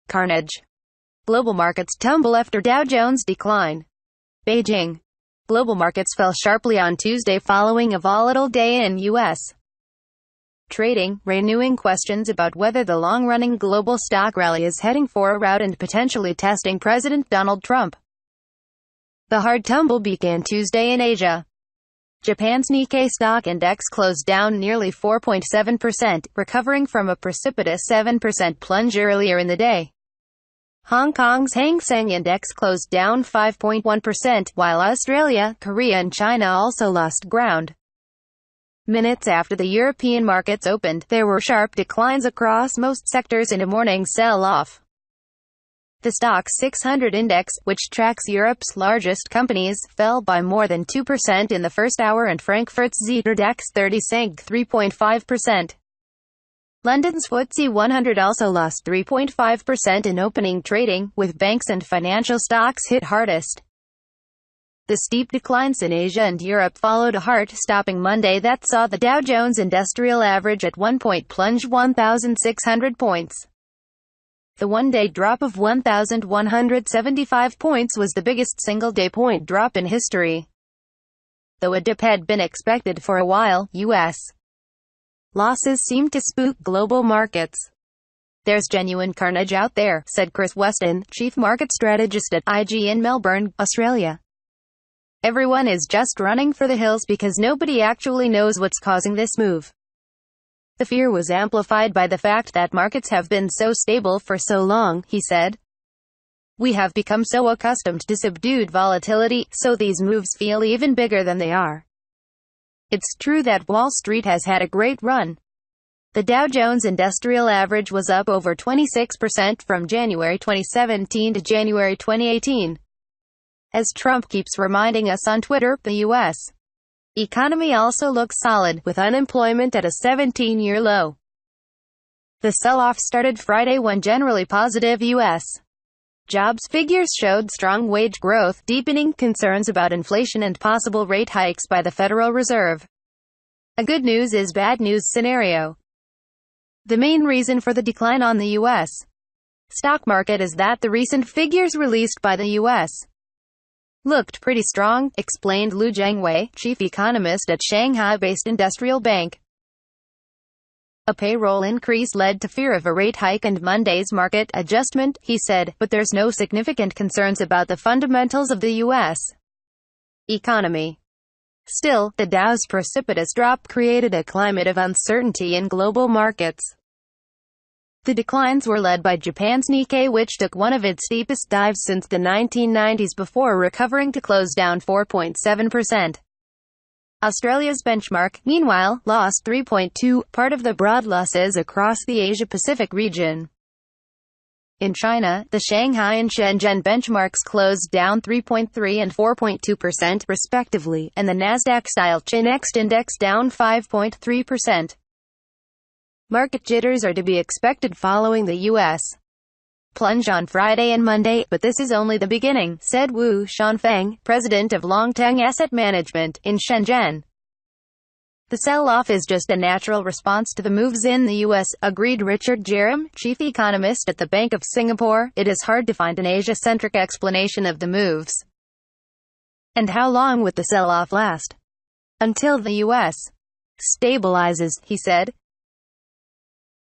Carnage. Global markets tumble after Dow Jones decline. Beijing. Global markets fell sharply on Tuesday following a volatile day in U.S. trading, renewing questions about whether the long-running global stock rally is heading for a rout and potentially testing President Donald Trump. The hard tumble began Tuesday in Asia. Japan's Nikkei stock index closed down nearly 4.7%, recovering from a precipitous 7% plunge earlier in the day. Hong Kong's Hang Seng index closed down 5.1%, while Australia, Korea and China also lost ground. Minutes after the European markets opened, there were sharp declines across most sectors in a morning sell-off. The STOXX 600 index, which tracks Europe's largest companies, fell by more than 2% in the first hour and Frankfurt's Xetra DAX 30 sank 3.5%. London's FTSE 100 also lost 3.5% in opening trading, with banks and financial stocks hit hardest. The steep declines in Asia and Europe followed a heart-stopping Monday that saw the Dow Jones Industrial Average at one point plunge 1,600 points. The one-day drop of 1,175 points was the biggest single-day point drop in history. Though a dip had been expected for a while, U.S. losses seemed to spook global markets. "There's genuine carnage out there," said Chris Weston, chief market strategist at IG in Melbourne, Australia. "Everyone is just running for the hills because nobody actually knows what's causing this move." The fear was amplified by the fact that markets have been so stable for so long, he said. "We have become so accustomed to subdued volatility, so these moves feel even bigger than they are." It's true that Wall Street has had a great run. The Dow Jones Industrial Average was up over 26% from January 2017 to January 2018. As Trump keeps reminding us on Twitter, the U.S. economy also looks solid, with unemployment at a 17-year low. The sell-off started Friday when generally positive U.S. jobs figures showed strong wage growth, deepening concerns about inflation and possible rate hikes by the Federal Reserve. A good news is bad news scenario. The main reason for the decline on the U.S. stock market is that the recent figures released by the U.S. looked pretty strong, explained Lu Zhengwei, chief economist at Shanghai-based Industrial Bank. A payroll increase led to fear of a rate hike and Monday's market adjustment, he said, but there's no significant concerns about the fundamentals of the U.S. economy. Still, the Dow's precipitous drop created a climate of uncertainty in global markets. The declines were led by Japan's Nikkei, which took one of its steepest dives since the 1990s before recovering to close down 4.7%. Australia's benchmark, meanwhile, lost 3.2%, part of the broad losses across the Asia-Pacific region. In China, the Shanghai and Shenzhen benchmarks closed down 3.3% and 4.2%, respectively, and the Nasdaq-style Chi-Next index down 5.3%. Market jitters are to be expected following the U.S. plunge on Friday and Monday, but this is only the beginning, said Wu Shanfeng, president of Longteng Asset Management, in Shenzhen. The sell-off is just a natural response to the moves in the U.S., agreed Richard Jerram, chief economist at the Bank of Singapore. It is hard to find an Asia-centric explanation of the moves. And how long would the sell-off last? Until the U.S. stabilizes, he said.